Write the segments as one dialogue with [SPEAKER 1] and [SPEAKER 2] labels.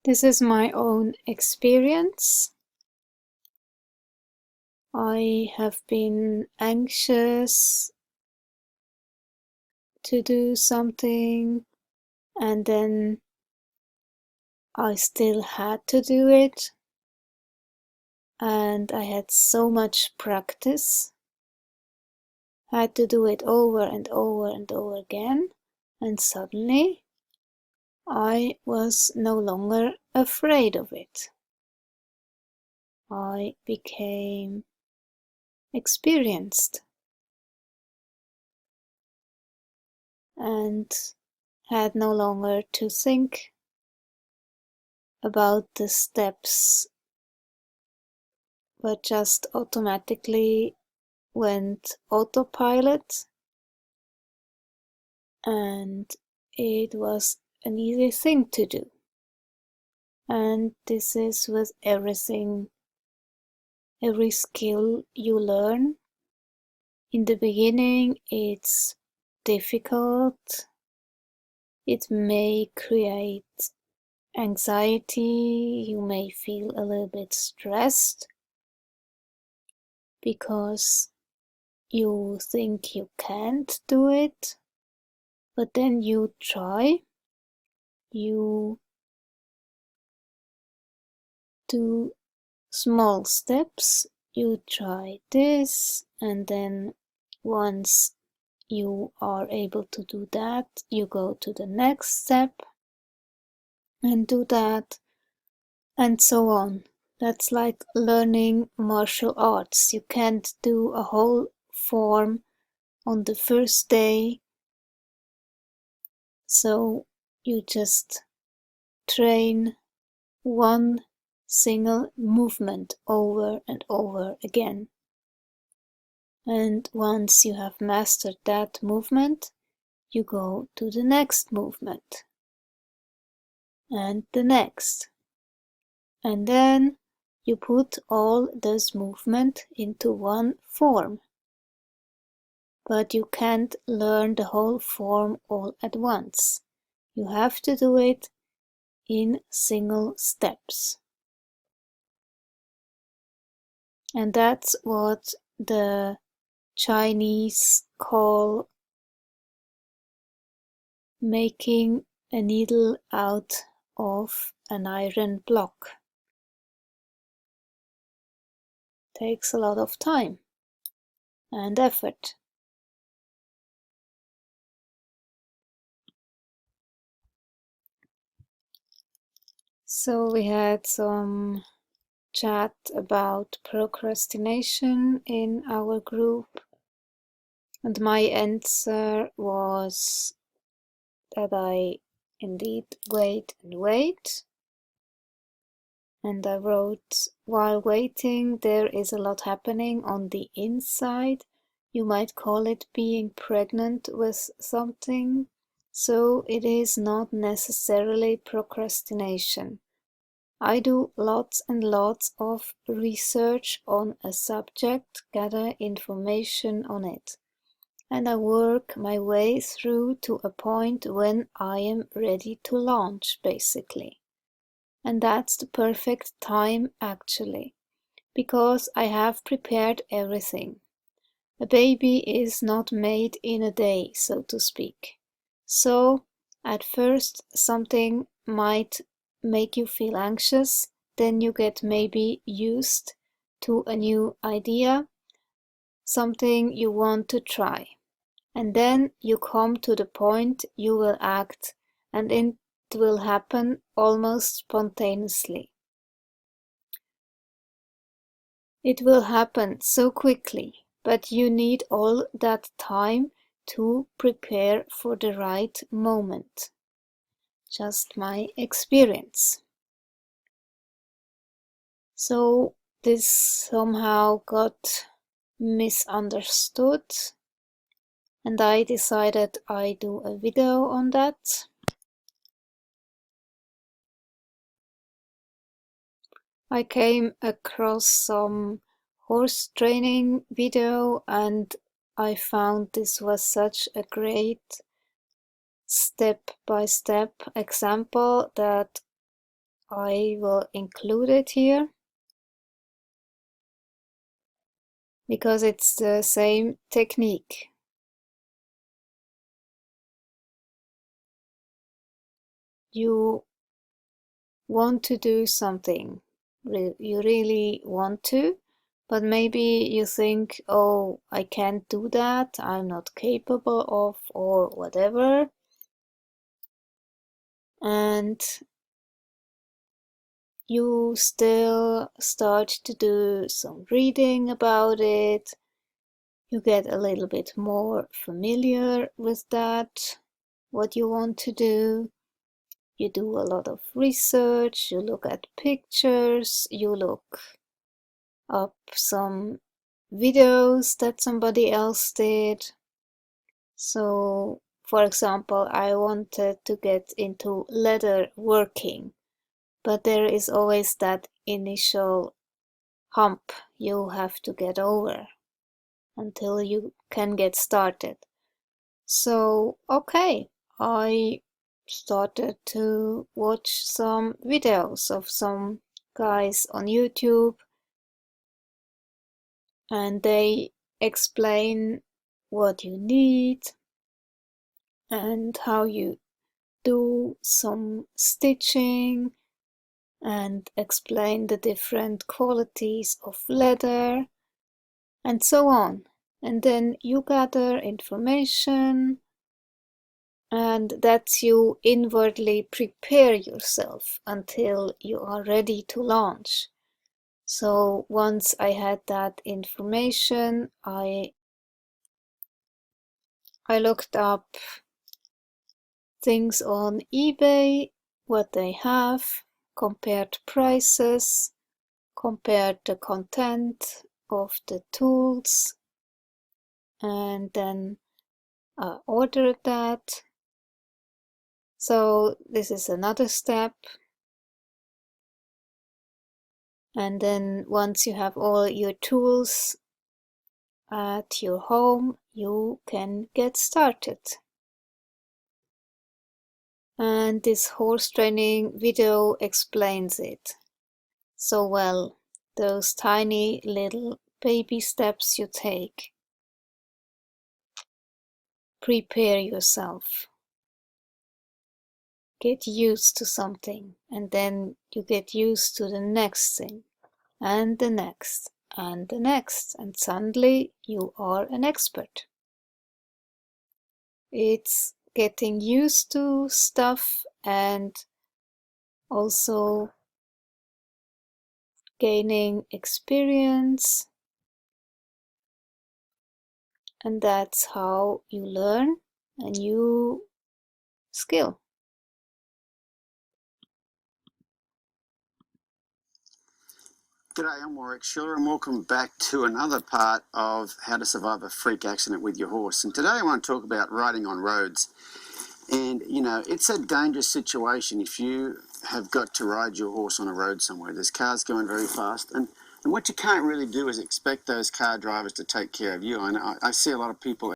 [SPEAKER 1] This is my own experience. I have been anxious to do something, and then I still had to do it, and I had so much practice. I had to do it over and over and over again, and suddenly I was no longer afraid of it. I became experienced and had no longer to think about the steps, but just automatically went autopilot, and it was an easy thing to do. And this is with everything, every skill you learn. In the beginning, it's difficult. It may create anxiety. You may feel a little bit stressed because you think you can't do it, but then you try. You do small steps. You try this, and then once you are able to do that, you go to the next step and do that, and so on. That's like learning martial arts. You can't do a whole form on the first day, so you just train one single movement over and over again. And once you have mastered that movement, you go to the next movement and the next. And then you put all those movements into one form. But you can't learn the whole form all at once. You have to do it in single steps. And that's what the Chinese call making a needle out of an iron block. Takes a lot of time and effort. So we had some chat about procrastination in our group, and my answer was that I indeed wait and wait. And I wrote, while waiting, there is a lot happening on the inside. You might call it being pregnant with something. So it is not necessarily procrastination. I do lots and lots of research on a subject, gather information on it, and I work my way through to a point when I am ready to launch, basically. And that's the perfect time, actually, because I have prepared everything. A baby is not made in a day, so to speak. So, at first, something might make you feel anxious, then you get maybe used to a new idea, something you want to try. And then you come to the point you will act, and it will happen almost spontaneously. It will happen so quickly, but you need all that time to prepare for the right moment. Just my experience. So this somehow got misunderstood, and I decided I do a video on that. I came across some horse training video, and I found this was such a great step-by-step example that I will include it here because it's the same technique. You want to do something, you really want to, but maybe you think, oh, I can't do that, I'm not capable of, or whatever. And you still start to do some reading about it. You get a little bit more familiar with that, what you want to do. You do a lot of research, you look at pictures, you look up some videos that somebody else did. So, for example, I wanted to get into leather working, but there is always that initial hump you have to get over until you can get started. So, okay, I started to watch some videos of some guys on YouTube, and they explain what you need and how you do some stitching and explain the different qualities of leather and so on. And then you gather information, and that's you inwardly prepare yourself until you are ready to launch. So once I had that information, I looked up things on eBay, what they have, compared prices, compared the content of the tools, and then ordered that. So this is another step. And then once you have all your tools at your home, you can get started. And this horse training video explains it so well. Those tiny little baby steps you take. Prepare yourself. Get used to something, and then you get used to the next thing, and the next, and the next, and suddenly you are an expert. It's getting used to stuff and also gaining experience, and that's how you learn a new skill.
[SPEAKER 2] G'day, I'm Warwick Schiller and welcome back to another part of how to survive a freak accident with your horse. And today I want to talk about riding on roads. And you know, it's a dangerous situation if you have got to ride your horse on a road somewhere. There's cars going very fast, and what you can't really do is expect those car drivers to take care of you. And I see a lot of people.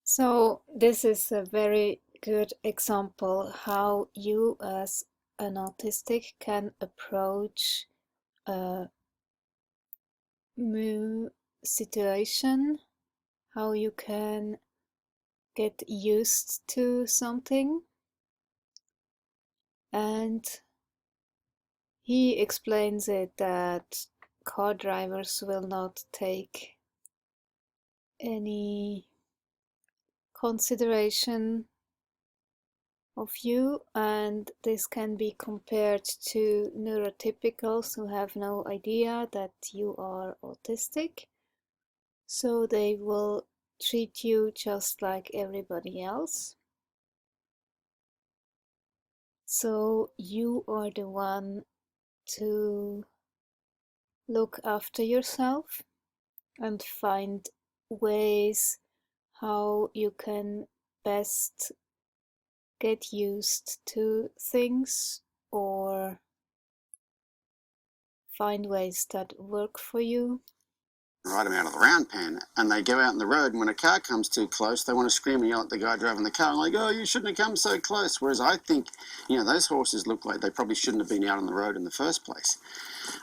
[SPEAKER 1] So this is a very good example how you as an autistic can approach a new situation, how you can get used to something. And he explains it that car drivers will not take any consideration of you, and this can be compared to neurotypicals who have no idea that you are autistic, so they will treat you just like everybody else. So you are the one to look after yourself and find ways how you can best get used to things, or find ways that work for you.
[SPEAKER 2] ride them out of the round pen, and they go out in the road, and when a car comes too close, they want to scream and yell at the guy driving the car, like, oh, you shouldn't have come so close. Whereas I think, those horses look like they probably shouldn't have been out on the road in the first place.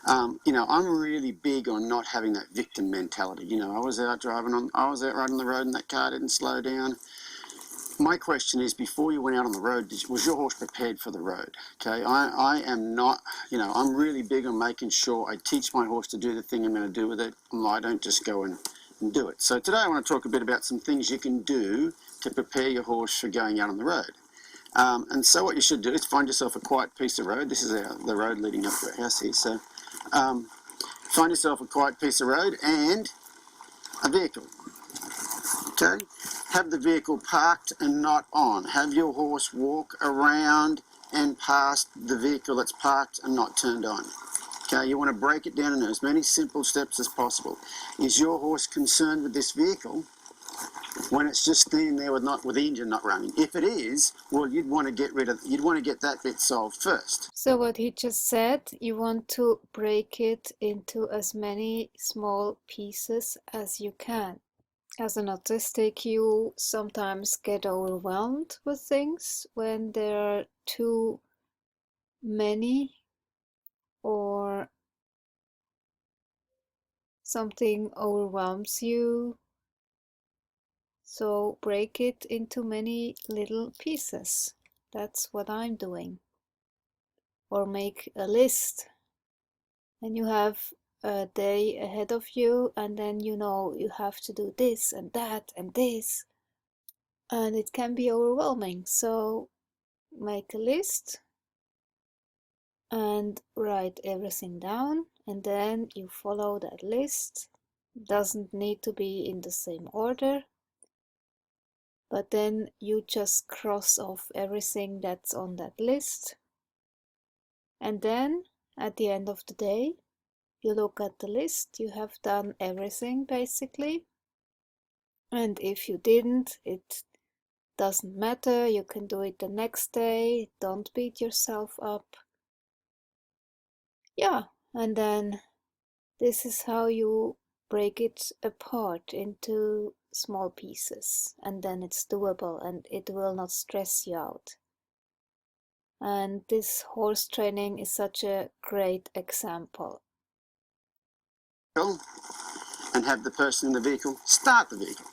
[SPEAKER 2] I'm really big on not having that victim mentality. I was out riding the road and that car didn't slow down. My question is, before you went out on the road, was your horse prepared for the road? Okay, I am not, I'm really big on making sure I teach my horse to do the thing I'm going to do with it. I don't just go and do it. So today I want to talk a bit about some things you can do to prepare your horse for going out on the road. And so what you should do is find yourself a quiet piece of road. This is the road leading up to our house here. So find yourself a quiet piece of road and a vehicle. Okay, have the vehicle parked and not on. Have your horse walk around and past the vehicle that's parked and not turned on. Okay, you want to break it down into as many simple steps as possible. Is your horse concerned with this vehicle when it's just standing there with the engine not running? If it is, well, you'd want to get that bit solved first.
[SPEAKER 1] So what he just said, you want to break it into as many small pieces as you can. As an autistic, you sometimes get overwhelmed with things when there are too many, or something overwhelms you. So break it into many little pieces. That's what I'm doing. Or make a list. And you have a day ahead of you, and then you have to do this and that and this. And it can be overwhelming. So make a list and write everything down, and then you follow that list. It doesn't need to be in the same order, but then you just cross off everything that's on that list. And then at the end of the day, you look at the list, you have done everything basically. And if you didn't, it doesn't matter, you can do it the next day. Don't beat yourself up. Yeah, and then this is how you break it apart into small pieces, and then it's doable and it will not stress you out. And this horse training is such a great example.
[SPEAKER 2] And have the person in the vehicle start the vehicle.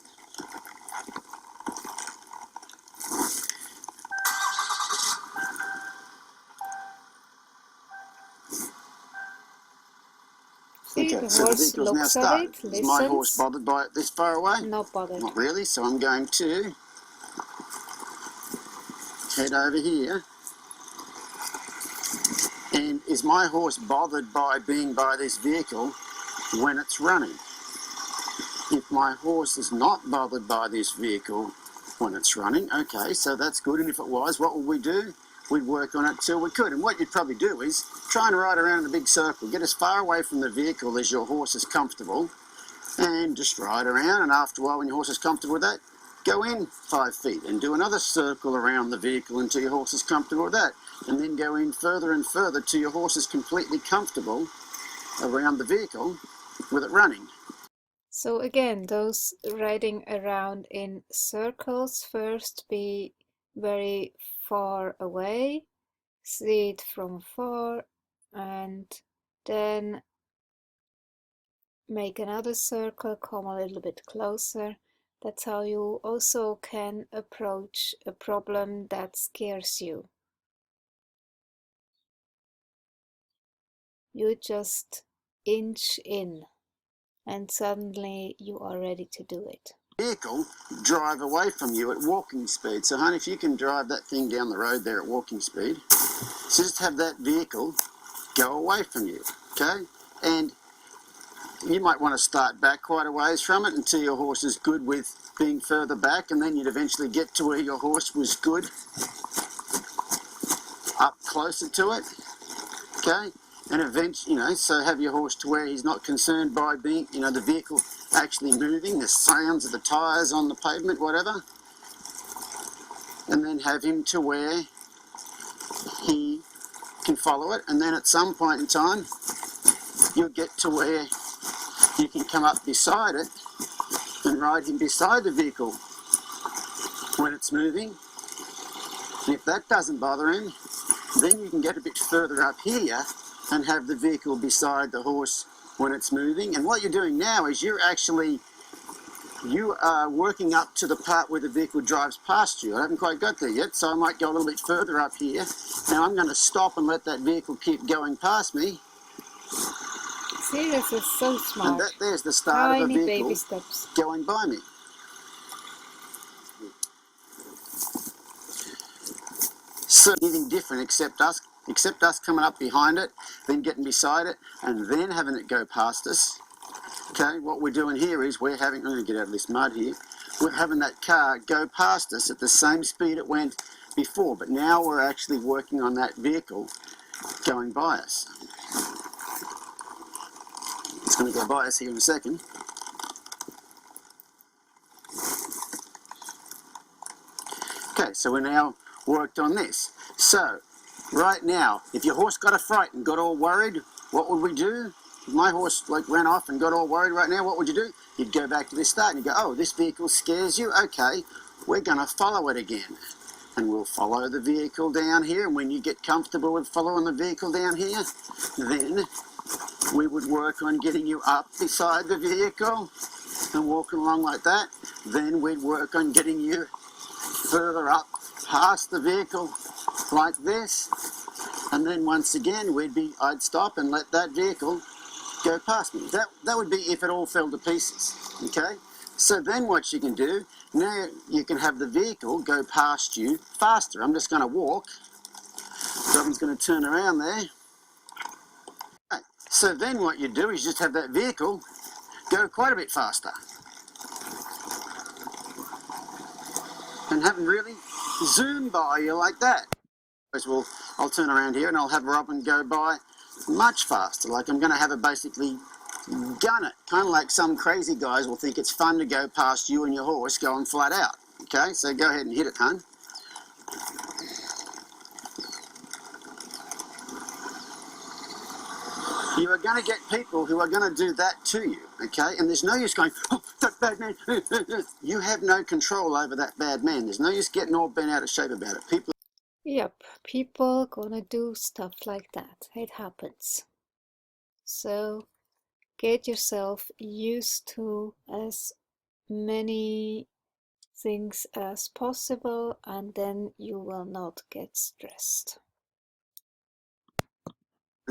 [SPEAKER 1] See,
[SPEAKER 2] Okay,
[SPEAKER 1] the
[SPEAKER 2] so the
[SPEAKER 1] horse
[SPEAKER 2] vehicle's now
[SPEAKER 1] looks at
[SPEAKER 2] started.
[SPEAKER 1] it, listens.
[SPEAKER 2] Is my horse bothered by it this far away?
[SPEAKER 1] Not bothered.
[SPEAKER 2] Not really, so I'm going to head over here. And is my horse bothered by being by this vehicle when it's running? If my horse is not bothered by this vehicle when it's running, okay, so that's good. And if it was, what would we do? We'd work on it till we could. And what you'd probably do is try and ride around in a big circle. Get as far away from the vehicle as your horse is comfortable, and just ride around. And after a while, when your horse is comfortable with that, go in 5 feet and do another circle around the vehicle until your horse is comfortable with that. And then go in further and further till your horse is completely comfortable around the vehicle with it running.
[SPEAKER 1] So again, those riding around in circles, first be very far away, see it from far, and then make another circle, come a little bit closer. That's how you also can approach a problem that scares you. You just inch in, and suddenly you are ready to do it.
[SPEAKER 2] Vehicle drive away from you at walking speed. So honey, if you can drive that thing down the road there at walking speed, so just have that vehicle go away from you, okay? And you might want to start back quite a ways from it until your horse is good with being further back, and then you'd eventually get to where your horse was good up closer to it, okay? And eventually, so have your horse to where he's not concerned by being, the vehicle actually moving, the sounds of the tyres on the pavement, whatever. And then have him to where he can follow it. And then at some point in time, you'll get to where you can come up beside it and ride him beside the vehicle when it's moving. And if that doesn't bother him, then you can get a bit further up here and have the vehicle beside the horse when it's moving. And what you're doing now is you are working up to the part where the vehicle drives past you. I haven't quite got there yet, so I might go a little bit further up here. Now I'm going to stop and let that vehicle keep going past me.
[SPEAKER 1] See, this is so smart.
[SPEAKER 2] And there's the start
[SPEAKER 1] Tiny
[SPEAKER 2] of a vehicle
[SPEAKER 1] baby steps.
[SPEAKER 2] going by me. So anything different except us coming up behind it, then getting beside it, and then having it go past us. Okay, what we're doing here is I'm going to get out of this mud here, we're having that car go past us at the same speed it went before, but now we're actually working on that vehicle going by us. It's going to go by us here in a second. Okay, so we're now worked on this. So, right now, if your horse got a fright and got all worried, what would we do? If my horse ran off and got all worried right now, what would you do? You'd go back to the start and you go, oh, this vehicle scares you? Okay, we're going to follow it again. And we'll follow the vehicle down here, and when you get comfortable with following the vehicle down here, then we would work on getting you up beside the vehicle and walking along like that. Then we'd work on getting you further up past the vehicle like this. And then once again, I'd stop and let that vehicle go past me. That would be if it all fell to pieces, okay? So then what you can do, now you can have the vehicle go past you faster. I'm just going to walk. Robin's going to turn around there. Okay. So then what you do is just have that vehicle go quite a bit faster. And have them really zoom by you like that. I'll turn around here and I'll have Robin go by much faster. Like I'm going to have her basically gun it. Kind of like some crazy guys will think it's fun to go past you and your horse going flat out. Okay, so go ahead and hit it, hun. You are going to get people who are going to do that to you, okay? And there's no use going, oh, that bad man. You have no control over that bad man. There's no use getting all bent out of shape about it.
[SPEAKER 1] Yep, people gonna do stuff like that. It happens. So get yourself used to as many things as possible, and then you will not get stressed.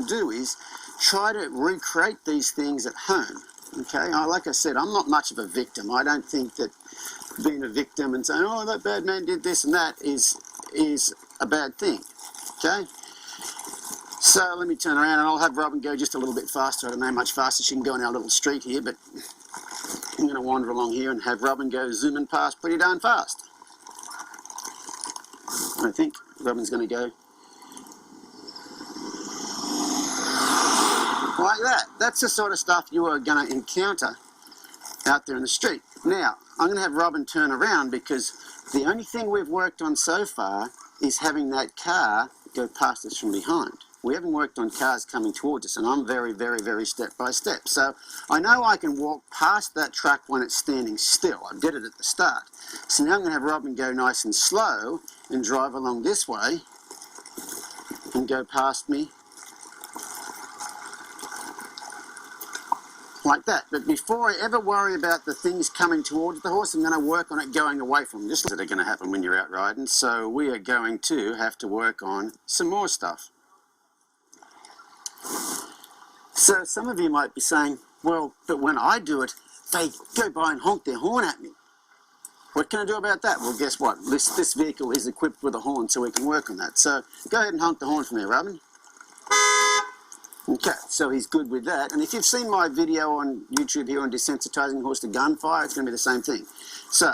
[SPEAKER 2] Do is try to recreate these things at home. Okay, like I said, I'm not much of a victim. I don't think that being a victim and saying, oh, that bad man did this and that is a bad thing. Okay, so let me turn around and I'll have Robin go just a little bit faster. I don't know how much faster she can go in our little street here, but I'm going to wander along here and have Robin go zooming past pretty darn fast. I think Robin's going to go like that. That's the sort of stuff you are going to encounter out there in the street. Now, I'm going to have Robin turn around because the only thing we've worked on so far is having that car go past us from behind. We haven't worked on cars coming towards us, and I'm very, very, very step by step. So I know I can walk past that truck when it's standing still. I did it at the start. So now I'm going to have Robin go nice and slow and drive along this way and go past me like that. But before I ever worry about the things coming towards the horse, I'm going to work on it going away from them. Just that are going to happen when you're out riding. So we are going to have to work on some more stuff. So some of you might be saying, well, but when I do it, they go by and honk their horn at me. What can I do about that? Well, guess what? This vehicle is equipped with a horn, so we can work on that. So go ahead and honk the horn for me, Robin. Okay, so he's good with that. And if you've seen my video on YouTube here on desensitizing the horse to gunfire, it's going to be the same thing. So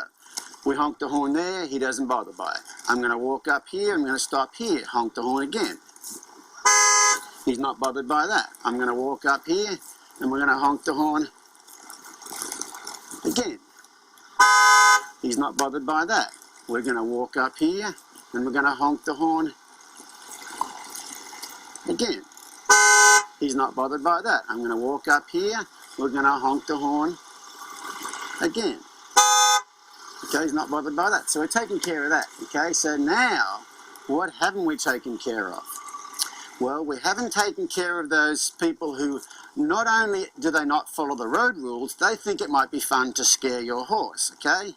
[SPEAKER 2] we honk the horn there, he doesn't bother by it. I'm going to walk up here, I'm going to stop here, honk the horn again. He's not bothered by that. I'm going to walk up here and we're going to honk the horn again. He's not bothered by that. We're going to walk up here and we're going to honk the horn again. He's not bothered by that. I'm going to walk up here we're going to honk the horn again. Okay, he's not bothered by that. So we're taking care of that. Okay, so now, what haven't we taken care of? Well, we haven't taken care of those people who not only do they not follow the road rules, they think it might be fun to scare your horse, okay?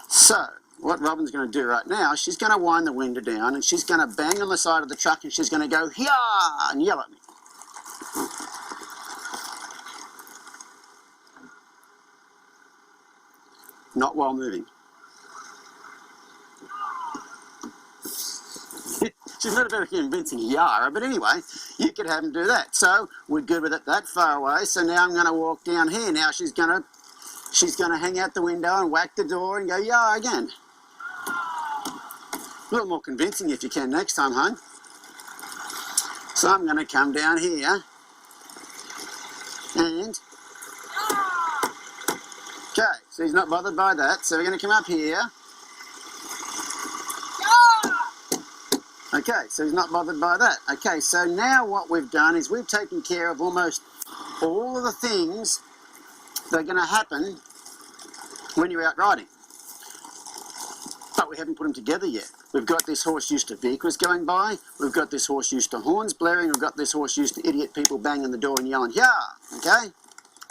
[SPEAKER 2] So, what Robin's going to do right now, she's going to wind the window down and she's going to bang on the side of the truck and she's going to go, "Yah!" and yell at me. Not while moving. She's not a very convincing yara, but anyway, you could have them do that. So we're good with it that far away. So now I'm going to walk down here. Now she's going to hang out the window and whack the door and go yah again. A little more convincing if you can next time, hon. So I'm going to come down here and okay. So he's not bothered by that. So we're going to come up here. Okay, so he's not bothered by that. Okay, so now what we've done is we've taken care of almost all of the things that are going to happen when you're out riding. But we haven't put them together yet. We've got this horse used to vehicles going by, we've got this horse used to horns blaring, we've got this horse used to idiot people banging the door and yelling, "Yeah!" Okay?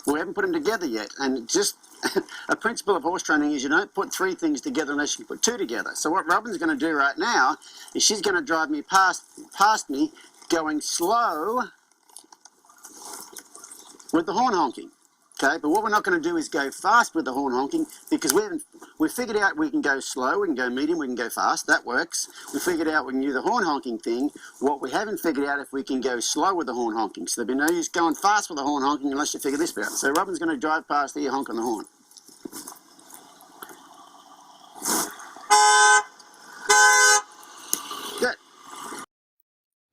[SPEAKER 2] We haven't put them together yet, and just a principle of horse training is you don't put three things together unless you put two together. So what Robin's going to do right now is she's going to drive me past me going slow with the horn honking. Okay, but what we're not going to do is go fast with the horn honking because we figured out we can go slow, we can go medium, we can go fast. That works. We figured out we can do the horn honking thing. What we haven't figured out if we can go slow with the horn honking. So there'd be no use going fast with the horn honking unless you figure this out. So Robin's going to drive past here honking the horn. Good.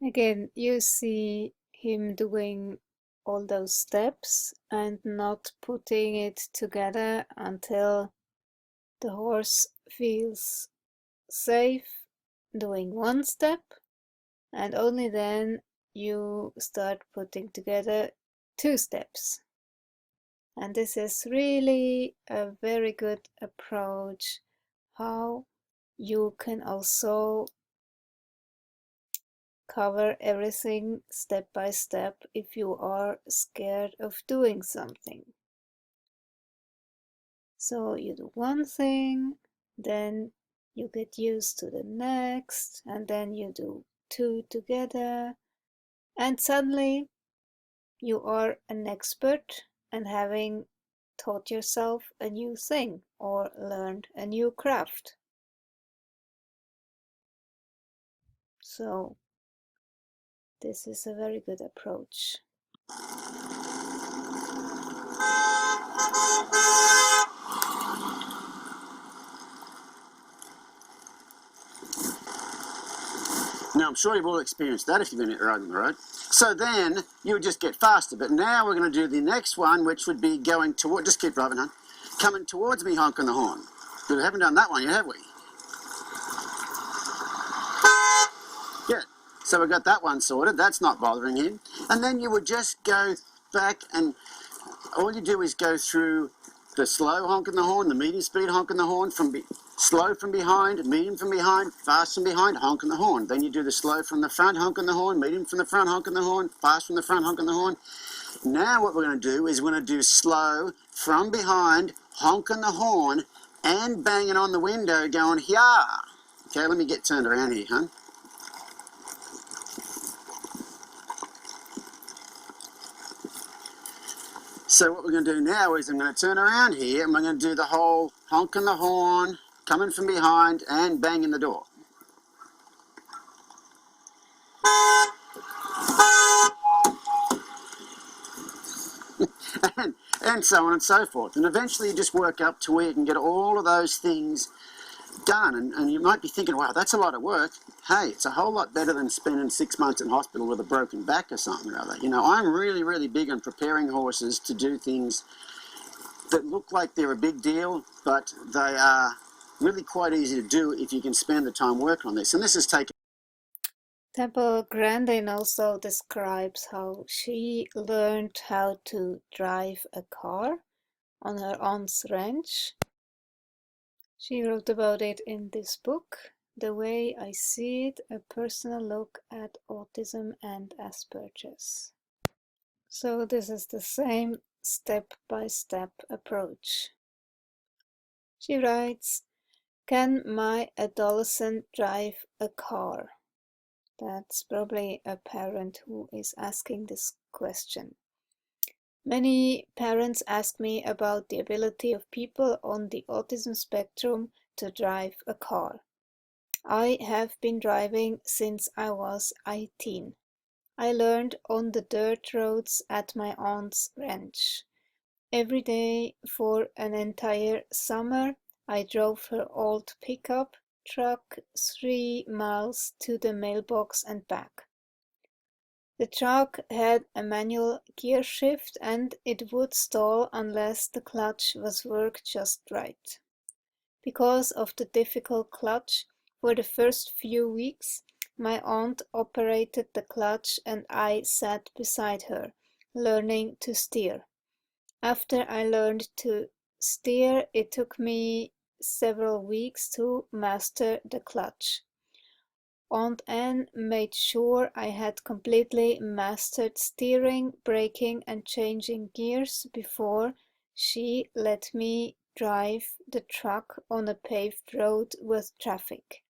[SPEAKER 1] Again, you see him doing all those steps and not putting it together until the horse feels safe doing one step, and only then you start putting together two steps. And this is really a very good approach how you can also cover everything step by step if you are scared of doing something. So you do one thing, then you get used to the next, and then you do two together, and suddenly you are an expert and having taught yourself a new thing or learned a new craft. So this is a very good approach.
[SPEAKER 2] Now, I'm sure you've all experienced that if you've been out riding the road. So then, you would just get faster. But now we're going to do the next one, which would be going toward, just keep driving, hon, coming towards me honking the horn. But we haven't done that one yet, have we? Good. So we got that one sorted. That's not bothering him. And then you would just go back and all you do is go through the slow honking the horn, the medium speed honking the horn, slow from behind, medium from behind, fast from behind, honking the horn. Then you do the slow from the front, honking the horn, medium from the front, honking the horn, fast from the front, honking the horn. Now what we're going to do is we're going to do slow from behind, honking the horn, and banging on the window going, "Yeah." Okay, let me get turned around here, hon. So what we're going to do now is I'm going to turn around here and we're going to do the whole honking the horn, coming from behind and banging the door. and so on and so forth. And eventually you just work up to where you can get all of those things done. And you might be thinking, wow, that's a lot of work. Hey, it's a whole lot better than spending 6 months in hospital with a broken back or something or other. You know, I'm really, really big on preparing horses to do things that look like they're a big deal, but they are really quite easy to do if you can spend the time working on this. And this has taken
[SPEAKER 1] Temple Grandin also describes how she learned how to drive a car on her aunt's ranch. She wrote about it in this book, The Way I See It, a personal look at autism and Asperger's. So this is the same step-by-step approach. She writes, can my adolescent drive a car? That's probably a parent who is asking this question. Many parents ask me about the ability of people on the autism spectrum to drive a car. I have been driving since I was 18. I learned on the dirt roads at my aunt's ranch. Every day for an entire summer, I drove her old pickup truck 3 miles to the mailbox and back. The truck had a manual gear shift and it would stall unless the clutch was worked just right. Because of the difficult clutch, for the first few weeks, my aunt operated the clutch and I sat beside her, learning to steer. After I learned to steer, it took me several weeks to master the clutch. Aunt Anne made sure I had completely mastered steering, braking, and changing gears before she let me drive the truck on a paved road with traffic.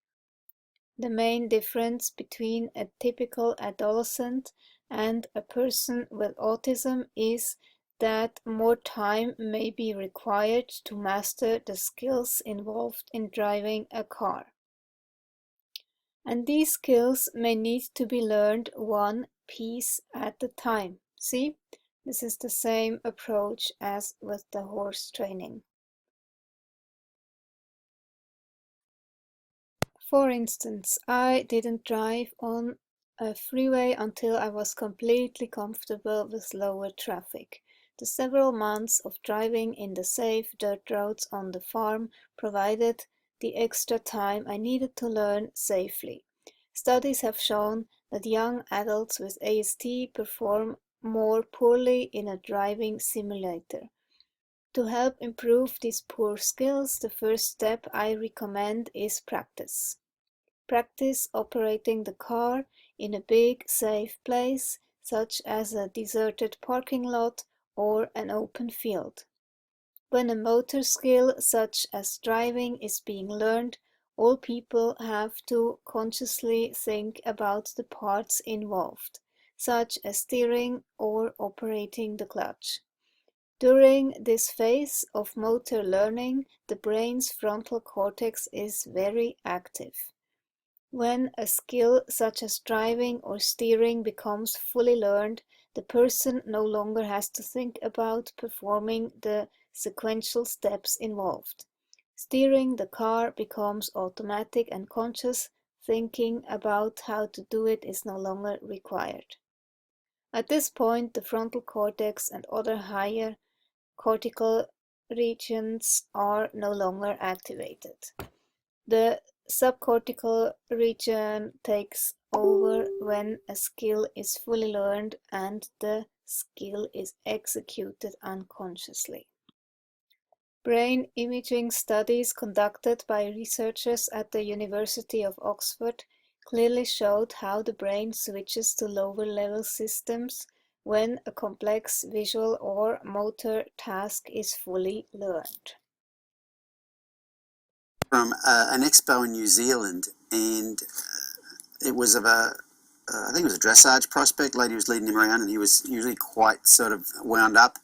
[SPEAKER 1] The main difference between a typical adolescent and a person with autism is that more time may be required to master the skills involved in driving a car. And these skills may need to be learned one piece at a time. See, this is the same approach as with the horse training. For instance, I didn't drive on a freeway until I was completely comfortable with lower traffic. The several months of driving in the safe dirt roads on the farm provided the extra time I needed to learn safely. Studies have shown that young adults with ASD perform more poorly in a driving simulator. To help improve these poor skills, the first step I recommend is practice. Practice operating the car in a big, safe place, such as a deserted parking lot or an open field. When a motor skill such as driving is being learned, all people have to consciously think about the parts involved, such as steering or operating the clutch. During this phase of motor learning, the brain's frontal cortex is very active. When a skill such as driving or steering becomes fully learned, the person no longer has to think about performing the sequential steps involved. Steering the car becomes automatic and conscious thinking about how to do it is no longer required. At this point, the frontal cortex and other higher cortical regions are no longer activated. The subcortical region takes over when a skill is fully learned and the skill is executed unconsciously. Brain imaging studies conducted by researchers at the University of Oxford clearly showed how the brain switches to lower-level systems when a complex visual or motor task is fully learned.
[SPEAKER 2] From an expo in New Zealand, and it was of a, I think it was a dressage prospect. Lady was leading him around, and he was usually quite sort of wound up.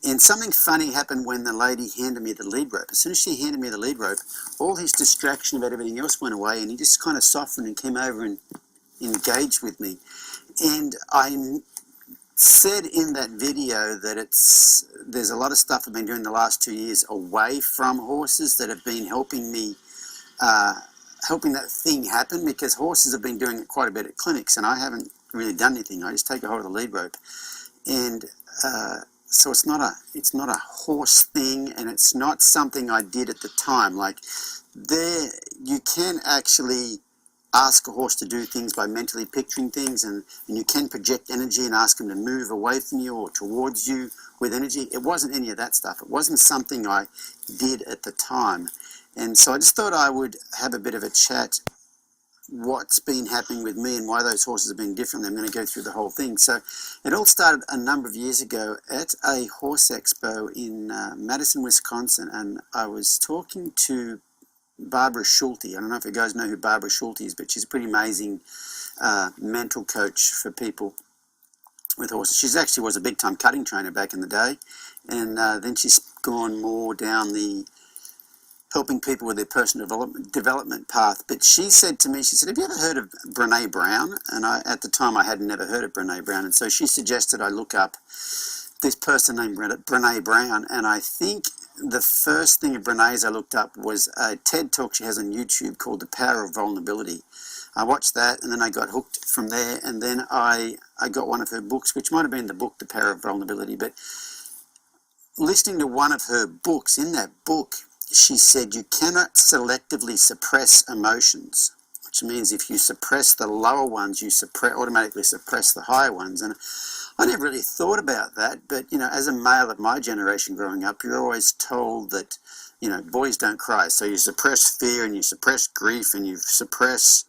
[SPEAKER 2] And something funny happened when the lady handed me the lead rope. As soon as she handed me the lead rope, all his distraction about everything else went away, and he just kind of softened and came over and engaged with me. And I said in that video that there's a lot of stuff I've been doing the last 2 years away from horses that have been helping me, helping that thing happen, because horses have been doing it quite a bit at clinics and I haven't really done anything. I just take a hold of the lead rope, and so it's not a horse thing, and it's not something I did at the time. Like, there you can actually ask a horse to do things by mentally picturing things, and you can project energy and ask him to move away from you or towards you with energy. It wasn't any of that stuff. It wasn't something I did at the time. And so I just thought I would have a bit of a chat what's been happening with me and why those horses have been different. I'm going to go through the whole thing. So it all started a number of years ago at a horse expo in Madison, Wisconsin, and I was talking to Barbara Schulte. I don't know if you guys know who Barbara Schulte is, but she's a pretty amazing mental coach for people with horses. She actually was a big-time cutting trainer back in the day, and then she's gone more down the helping people with their personal development path. But she said to me, she said, have you ever heard of Brene Brown? And at the time I had never heard of Brene Brown, and so she suggested I look up this person named Brene Brown, and I think the first thing of Brene's I looked up was a TED talk she has on YouTube called The Power of Vulnerability. I watched that, and then I got hooked from there, and then I got one of her books, which might have been the book The Power of Vulnerability, but listening to one of her books, in that book, she said you cannot selectively suppress emotions, which means if you suppress the lower ones, you automatically suppress the higher ones. And I never really thought about that, but, as a male of my generation growing up, you're always told that, boys don't cry. So you suppress fear and you suppress grief and you suppress,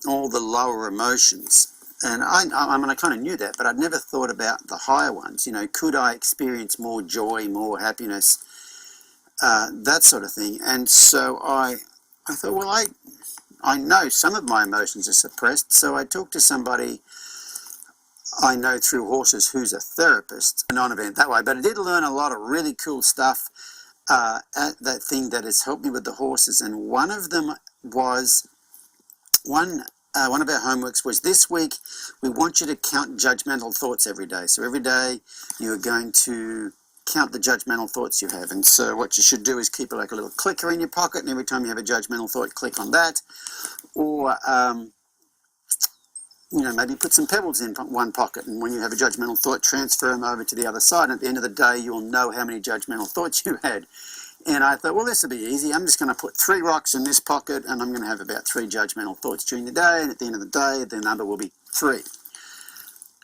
[SPEAKER 2] all the lower emotions. And I kind of knew that, but I'd never thought about the higher ones. Could I experience more joy, more happiness, that sort of thing? And so I thought, well, I know some of my emotions are suppressed, so I talked to somebody I know through horses who's a therapist, a non-event that way. But I did learn a lot of really cool stuff at that thing that has helped me with the horses. And one of them was, one of our homeworks was, this week we want you to count judgmental thoughts every day. So every day you are going to count the judgmental thoughts you have. And so what you should do is keep like a little clicker in your pocket, and every time you have a judgmental thought, click on that. Or maybe put some pebbles in one pocket, and when you have a judgmental thought, transfer them over to the other side. And at the end of the day, you'll know how many judgmental thoughts you had. And I thought, well, this will be easy. I'm just going to put 3 rocks in this pocket, and I'm going to have about 3 judgmental thoughts during the day. And at the end of the day, the number will be 3.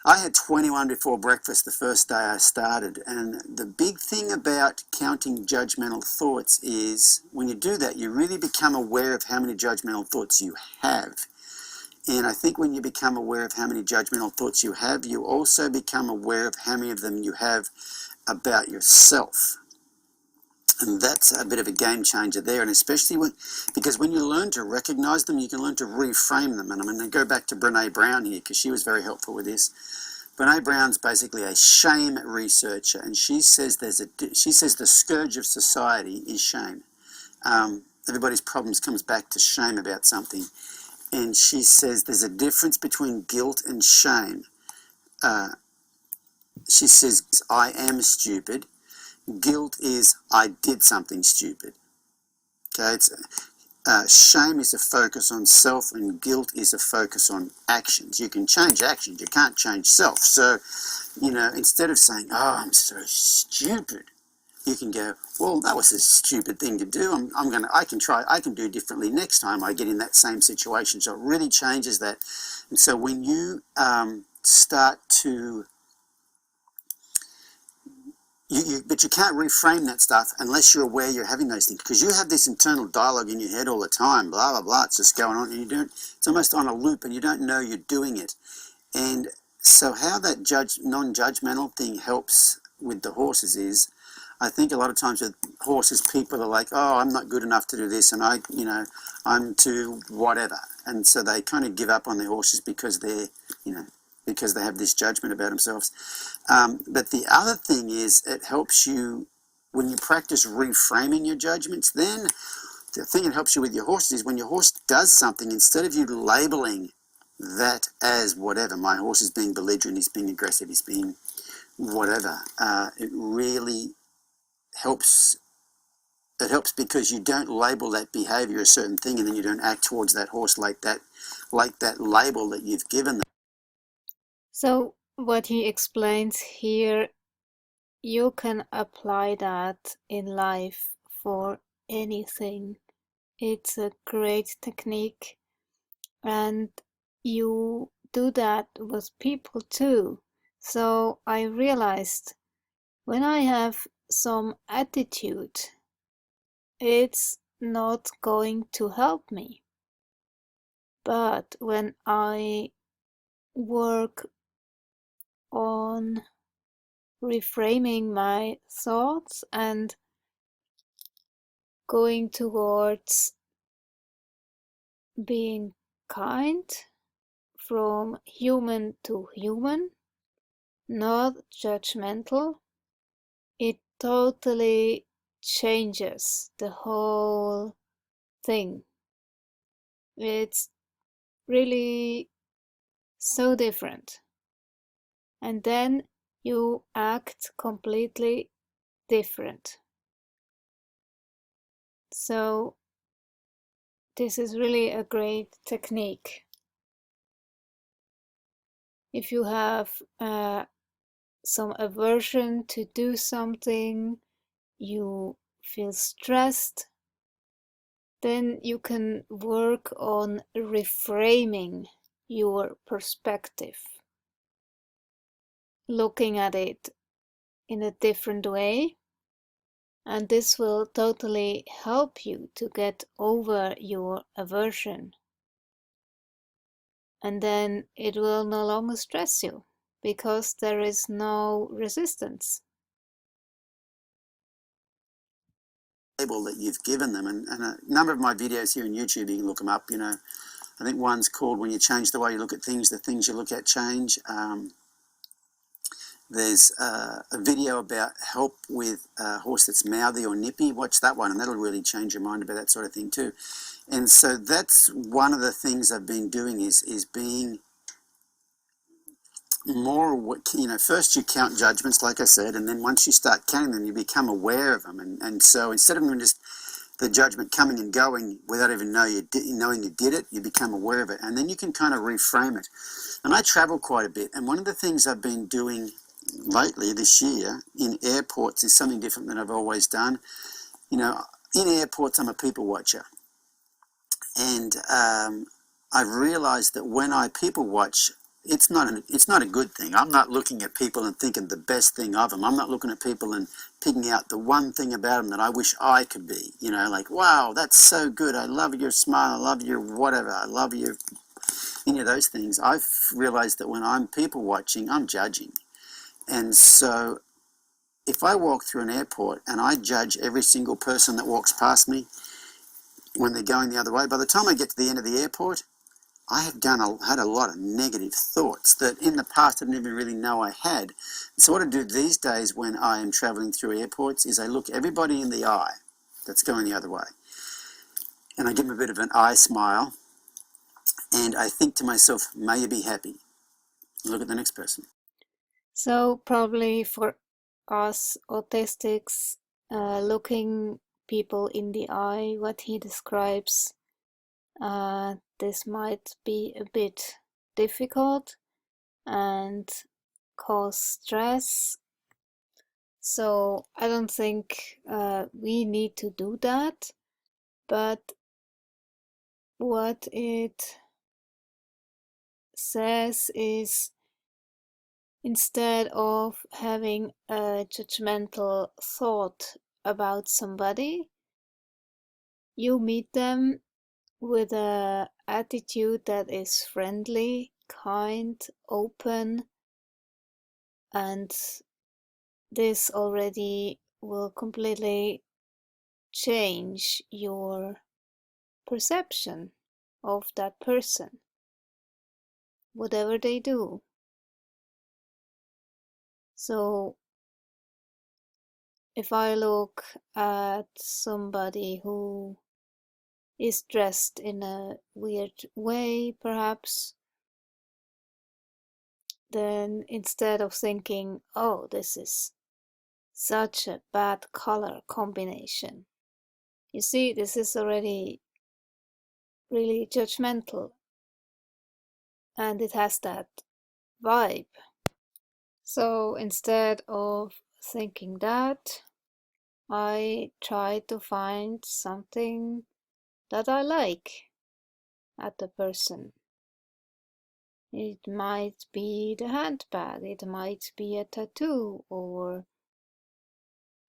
[SPEAKER 2] I had 21 before breakfast the first day I started. And the big thing about counting judgmental thoughts is when you do that, you really become aware of how many judgmental thoughts you have. And I think when you become aware of how many judgmental thoughts you have, you also become aware of how many of them you have about yourself. And that's a bit of a game changer there. And especially because when you learn to recognize them, you can learn to reframe them. And I'm going to go back to Brene Brown here, because she was very helpful with this. Brene Brown's basically a shame researcher, and she says the scourge of society is shame. Everybody's problems comes back to shame about something. And she says there's a difference between guilt and shame. She says, I am stupid. Guilt is, I did something stupid. Okay, shame is a focus on self, and guilt is a focus on actions. You can change actions, you can't change self. So, instead of saying, oh, I'm so stupid, you can go, well, that was a stupid thing to do. I can do differently next time I get in that same situation. So it really changes that. And so when you start to, but you can't reframe that stuff unless you're aware you're having those things, because you have this internal dialogue in your head all the time, blah, blah, blah. It's just going on, and it's almost on a loop, and you don't know you're doing it. And so how that non-judgmental thing helps with the horses is, I think a lot of times with horses, people are like, oh, I'm not good enough to do this, and I'm too whatever. And so they kind of give up on their horses because because they have this judgment about themselves. But the other thing is, it helps you, when you practice reframing your judgments, then the thing that helps you with your horses is when your horse does something, instead of you labeling that as whatever, my horse is being belligerent, he's being aggressive, he's being whatever, it really helps. It helps because you don't label that behavior a certain thing, and then you don't act towards that horse like that label that you've given them.
[SPEAKER 1] So what he explains here, you can apply that in life for anything. It's a great technique, and you do that with people too. So I realized when I have some attitude, it's not going to help me. But when I work on reframing my thoughts and going towards being kind from human to human, not judgmental, it totally changes the whole thing. It's really so different. And then you act completely different. So, this is really a great technique. If you have some aversion to do something, you feel stressed, then you can work on reframing your perspective, looking at it in a different way, and this will totally help you to get over your aversion. And then it will no longer stress you because there is no resistance.
[SPEAKER 2] Label that you've given them, and a number of my videos here on YouTube, you can look them up. I think one's called "When You Change the Way You Look at Things, the Things You Look at Change." There's a video about help with a horse that's mouthy or nippy. Watch that one, and that'll really change your mind about that sort of thing too. And so that's one of the things I've been doing is being more, first you count judgments, like I said, and then once you start counting them, you become aware of them. And so instead of just the judgment coming and going without even knowing you did it, you become aware of it. And then you can kind of reframe it. And I travel quite a bit. And one of the things I've been doing lately this year in airports is something different than I've always done. In airports, I'm a people watcher. And I've realized that when I people watch, it's not a good thing. I'm not looking at people and thinking the best thing of them. I'm not looking at people and picking out the one thing about them that I wish I could be. Like, wow, that's so good. I love your smile. I love your whatever. I love your any of those things. I've realized that when I'm people watching, I'm judging. And so if I walk through an airport and I judge every single person that walks past me when they're going the other way, by the time I get to the end of the airport, I have had a lot of negative thoughts that in the past I didn't even really know I had. So what I do these days when I am traveling through airports is I look everybody in the eye that's going the other way. And I give them a bit of an eye smile. And I think to myself, may you be happy. Look at the next person.
[SPEAKER 1] So probably for us autistics, looking people in the eye, what he describes, this might be a bit difficult and cause stress. So I don't think we need to do that, but what it says is instead of having a judgmental thought about somebody, you meet them with an attitude that is friendly, kind, open, and this already will completely change your perception of that person, whatever they do. So if I look at somebody who is dressed in a weird way, perhaps, then instead of thinking, oh, this is such a bad color combination, you see, this is already really judgmental and it has that vibe. So instead of thinking that, I try to find something that I like at the person. It might be the handbag, it might be a tattoo, or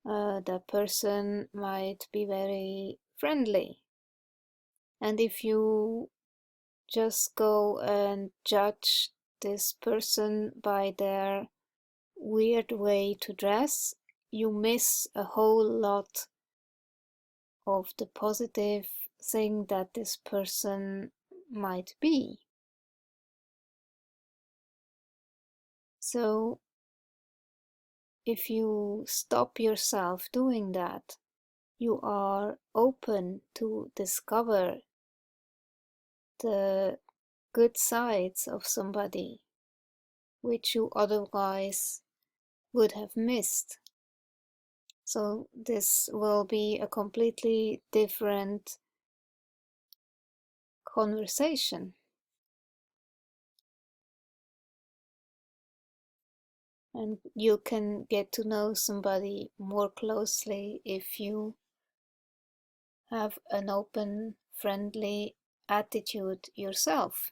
[SPEAKER 1] the person might be very friendly. And if you just go and judge this person by their weird way to dress, you miss a whole lot of the positive thing that this person might be. So if you stop yourself doing that, you are open to discover the good sides of somebody which you otherwise would have missed. So this will be a completely different conversation. And you can get to know somebody more closely if you have an open, friendly attitude yourself.